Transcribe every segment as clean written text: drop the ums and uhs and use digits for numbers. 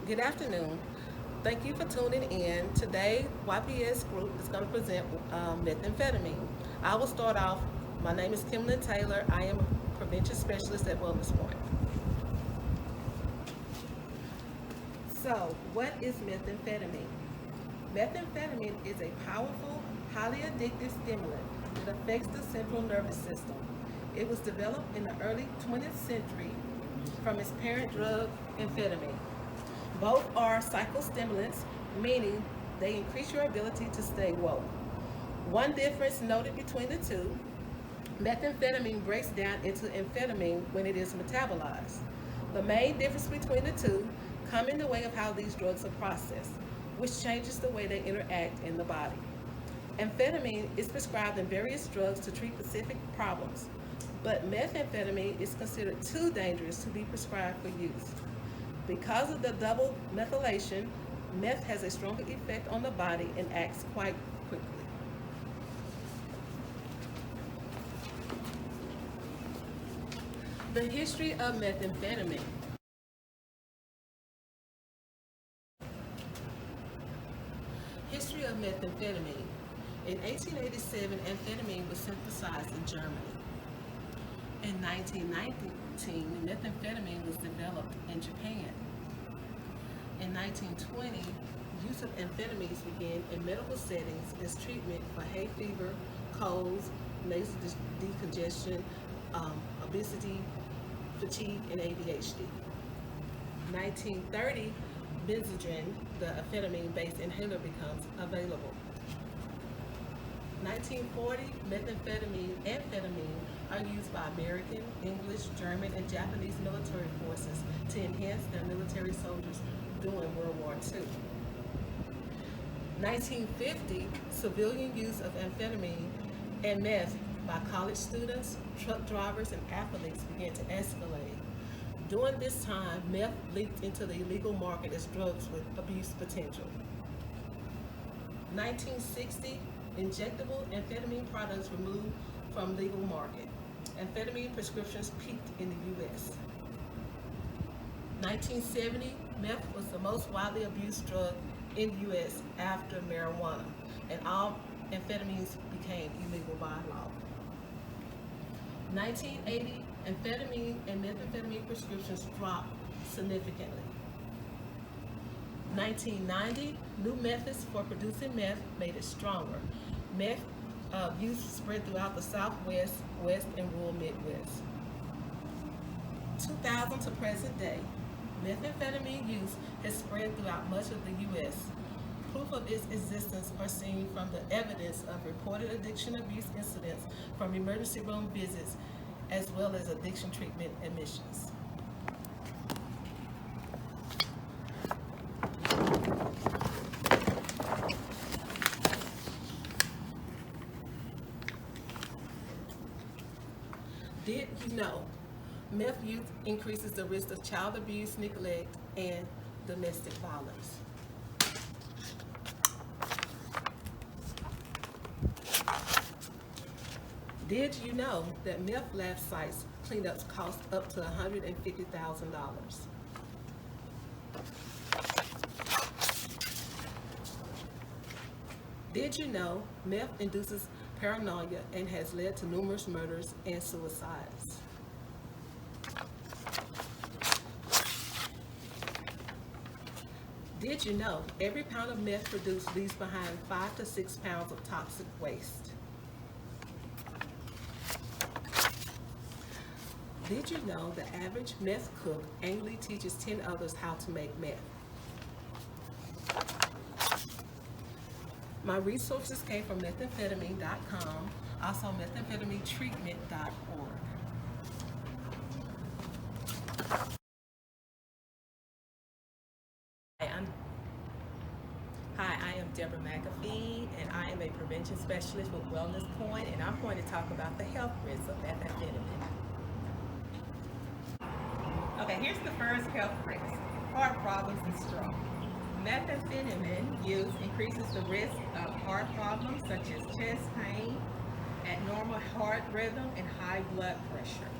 Good afternoon. Thank you for tuning in. Today, YPS Group is going to present methamphetamine. I will start off. My name is Kimberly Taylor. I am a prevention specialist at Wellness Point. So, what is methamphetamine? Methamphetamine is a powerful, highly addictive stimulant that affects the central nervous system. It was developed in the early 20th century from its parent drug, amphetamine. Both are psychostimulants, meaning they increase your ability to stay woke. One difference noted between the two: methamphetamine breaks down into amphetamine when it is metabolized. The main difference between the two come in the way of how these drugs are processed, which changes the way they interact in the body. Amphetamine is prescribed in various drugs to treat specific problems, but methamphetamine is considered too dangerous to be prescribed for use. Because of the double methylation, meth has a stronger effect on the body and acts quite quickly. The history of methamphetamine. History of methamphetamine. In 1887, amphetamine was synthesized in Germany. In 1919, methamphetamine was developed in Japan. In 1920, use of amphetamines began in medical settings as treatment for hay fever, colds, nasal decongestion, obesity, fatigue, and ADHD. 1930, Benzodrine, the amphetamine-based inhaler, becomes available. 1940, methamphetamine and amphetamine are used by American, English, German, and Japanese military forces to enhance their military soldiers during World War II. 1950, civilian use of amphetamine and meth by college students, truck drivers, and athletes began to escalate. During this time, meth leaked into the illegal market as drugs with abuse potential. 1960, injectable amphetamine products removed from legal market. Amphetamine prescriptions peaked in the U.S. 1970, meth was the most widely abused drug in the U.S. after marijuana, and all amphetamines became illegal by law. 1980, amphetamine and methamphetamine prescriptions dropped significantly. 1990, new methods for producing meth made it stronger. Meth use spread throughout the Southwest, West, and rural Midwest. 2000 to present day, methamphetamine use has spread throughout much of the U.S. Proof of its existence are seen from the evidence of reported addiction abuse incidents from emergency room visits as well as addiction treatment admissions. Did you know meth use increases the risk of child abuse, neglect, and domestic violence? Did you know that meth lab sites cleanups cost up to $150,000? Did you know meth induces paranoia and has led to numerous murders and suicides? Did you know every pound of meth produced leaves behind 5 to 6 pounds of toxic waste? Did you know the average meth cook annually teaches 10 others how to make meth? My resources came from methamphetamine.com, also methamphetamineTreatment.org. Hi, I'm Hi, I am Deborah McAfee, and I am a prevention specialist with Wellness Point, and I'm going to talk about the health risks of methamphetamine. Okay, here's the first health risk: heart problems and stroke. Methamphetamine use increases the risk of heart problems such as chest pain, abnormal heart rhythm, and high blood pressure.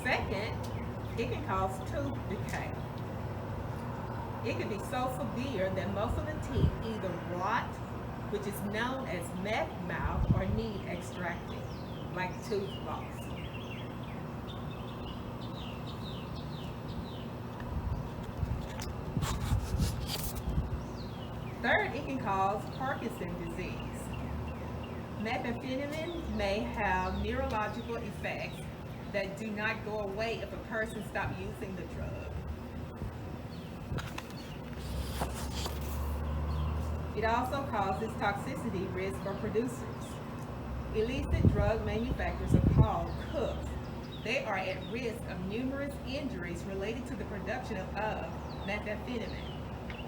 Second, It can cause tooth decay. It can be so severe that most of the teeth either rot, which is known as meth mouth, or need extracting, like tooth loss. Third, it can cause Parkinson's disease. Methamphetamine may have neurological effects that do not go away if a person stops using the drug. It also causes toxicity risk for producers. Illicit drug manufacturers are called cooks. They are at risk of numerous injuries related to the production of methamphetamine.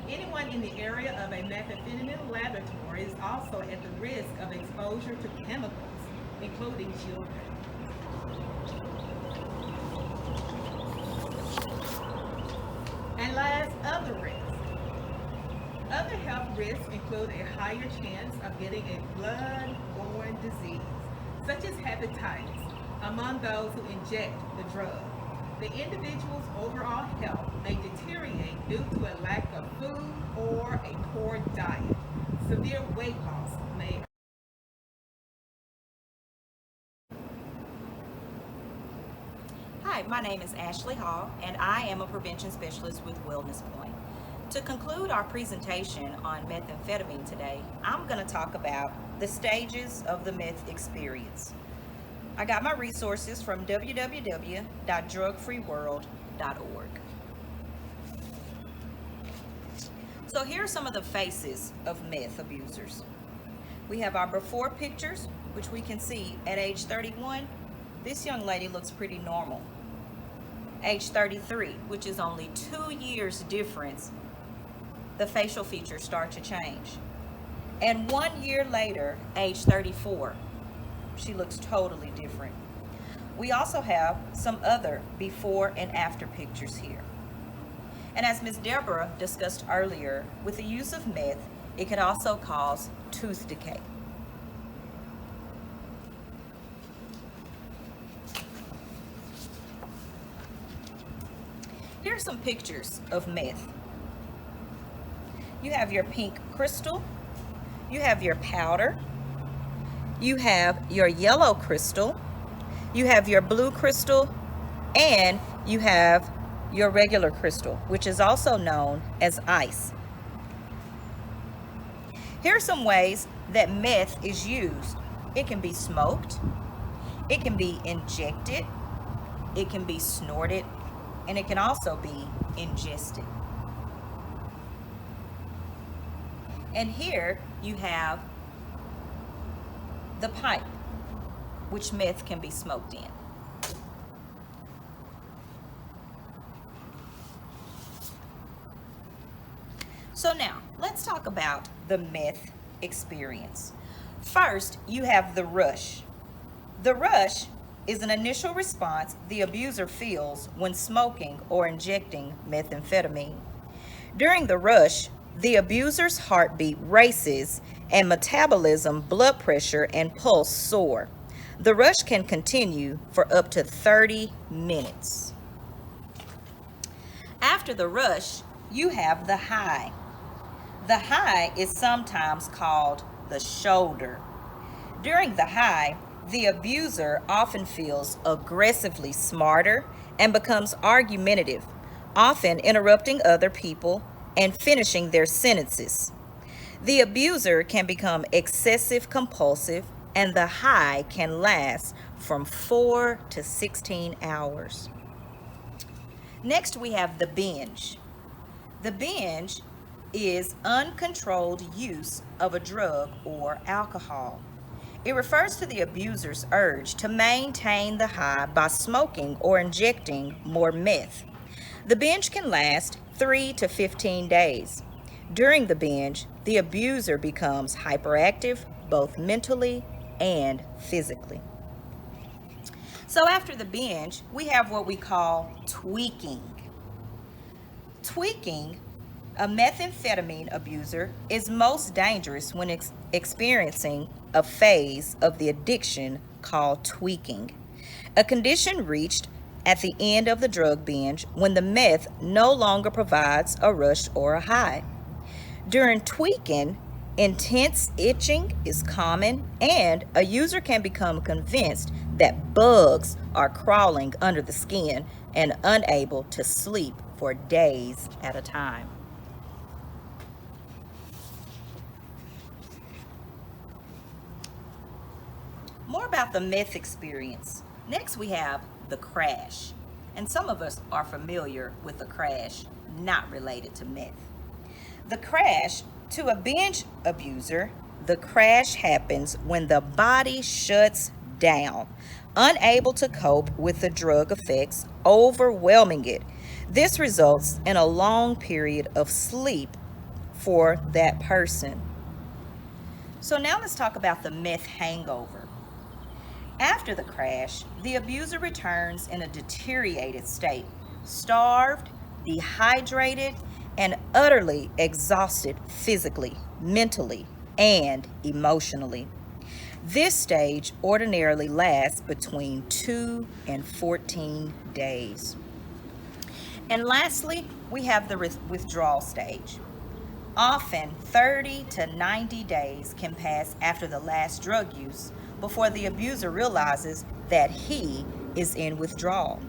Anyone in the area of a methamphetamine laboratory is also at the risk of exposure to chemicals, including children. And last, other risks. Other health risks include a higher chance of getting a blood-borne disease, such as hepatitis, among those who inject the drug. The individual's overall health may deteriorate due to a lack of food or a poor diet. Severe weight loss may. Hi, my name is Ashley Hall, and I am a prevention specialist with Wellness Point. To conclude our presentation on methamphetamine today, I'm going to talk about the stages of the meth experience. I got my resources from www.drugfreeworld.org. So here are some of the faces of meth abusers. We have our before pictures, which we can see at age 31. This young lady looks pretty normal. Age 33, which is only 2 years difference, the facial features start to change. And 1 year later, age 34, she looks totally different. We also have some other before and after pictures here. And as Ms. Deborah discussed earlier, with the use of meth, it can also cause tooth decay. Here are some pictures of meth. You have your pink crystal, you have your powder, you have your yellow crystal, you have your blue crystal, and you have your regular crystal, which is also known as ice. Here are some ways that meth is used. It can be smoked, it can be injected, it can be snorted, and it can also be ingested. And here you have the pipe, which meth can be smoked in. So now, let's talk about the meth experience. First, you have the rush. The rush is an initial response the abuser feels when smoking or injecting methamphetamine. During the rush, the abuser's heartbeat races and metabolism, blood pressure, and pulse soar. The rush can continue for up to 30 minutes. After the rush, you have the high. The high is sometimes called the shoulder. During the high, the abuser often feels aggressively smarter and becomes argumentative, often interrupting other people and finishing their sentences. The abuser can become excessive compulsive, and the high can last from 4 to 16 hours. Next, we have the binge. The binge is uncontrolled use of a drug or alcohol. It refers to the abuser's urge to maintain the high by smoking or injecting more meth. The binge can last 3 to 15 days. During the binge, the abuser becomes hyperactive both mentally and physically. So after the binge, we have what we call tweaking. Tweaking, a methamphetamine abuser, is most dangerous when experiencing a phase of the addiction called tweaking, a condition reached at the end of the drug binge when the meth no longer provides a rush or a high. During tweaking, intense itching is common, and a user can become convinced that bugs are crawling under the skin and unable to sleep for days at a time. More about the meth experience. Next, we have the crash. And some of us are familiar with the crash, not related to meth. The crash, to a binge abuser, the crash happens when the body shuts down, unable to cope with the drug effects, overwhelming it. This results in a long period of sleep for that person. So now let's talk about the meth hangover. After the crash, the abuser returns in a deteriorated state, starved, dehydrated, and utterly exhausted physically, mentally, and emotionally. This stage ordinarily lasts between 2 and 14 days. And lastly, we have the withdrawal stage. Often 30 to 90 days can pass after the last drug use before the abuser realizes that he is in withdrawal.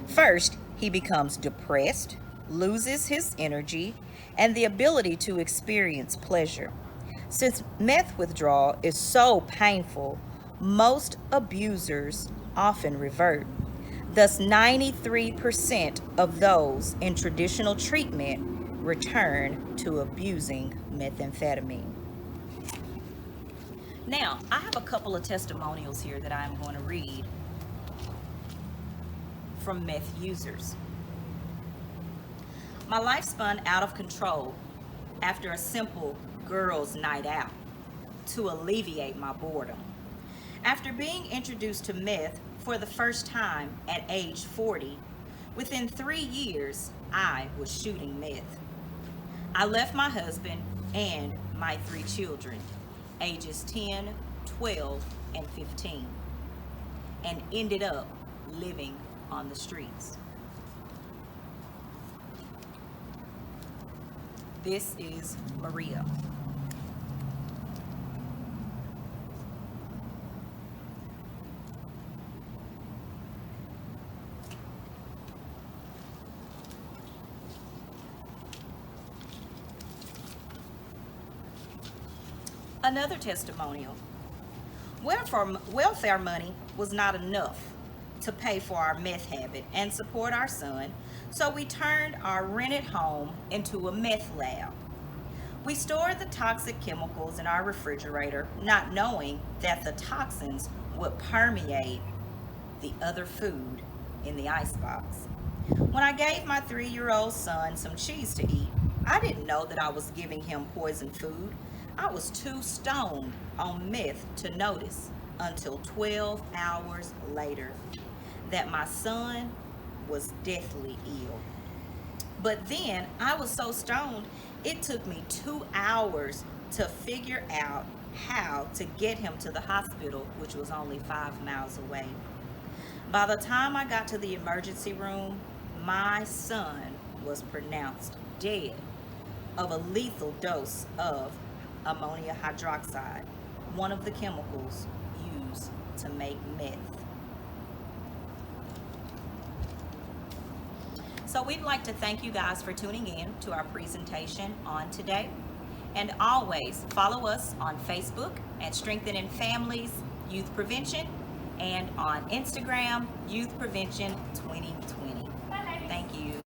First, he becomes depressed, loses his energy, and the ability to experience pleasure. Since meth withdrawal is so painful, most abusers often revert. Thus, 93% of those in traditional treatment return to abusing methamphetamine. Now, I have a couple of testimonials here that I'm going to read from meth users. My life spun out of control after a simple girls' night out to alleviate my boredom. After being introduced to meth for the first time at age 40, within 3 years, I was shooting meth. I left my husband and my 3 children, ages 10, 12, and 15, and ended up living on the streets. This is Maria. Another testimonial. Welfare money was not enough to pay for our meth habit and support our son, so we turned our rented home into a meth lab. We stored the toxic chemicals in our refrigerator, not knowing that the toxins would permeate the other food in the icebox. When I gave my 3-year-old son some cheese to eat, I didn't know that I was giving him poison food. I was too stoned on meth to notice until 12 hours later that my son was deathly ill. But then I was so stoned, it took me 2 hours to figure out how to get him to the hospital, which was only 5 miles away. By the time I got to the emergency room, my son was pronounced dead of a lethal dose of ammonium hydroxide, one of the chemicals used to make meth. So we'd like to thank you guys for tuning in to our presentation on today. And always follow us on Facebook at Strengthening Families Youth Prevention and on Instagram, Youth Prevention 2020. Thank you.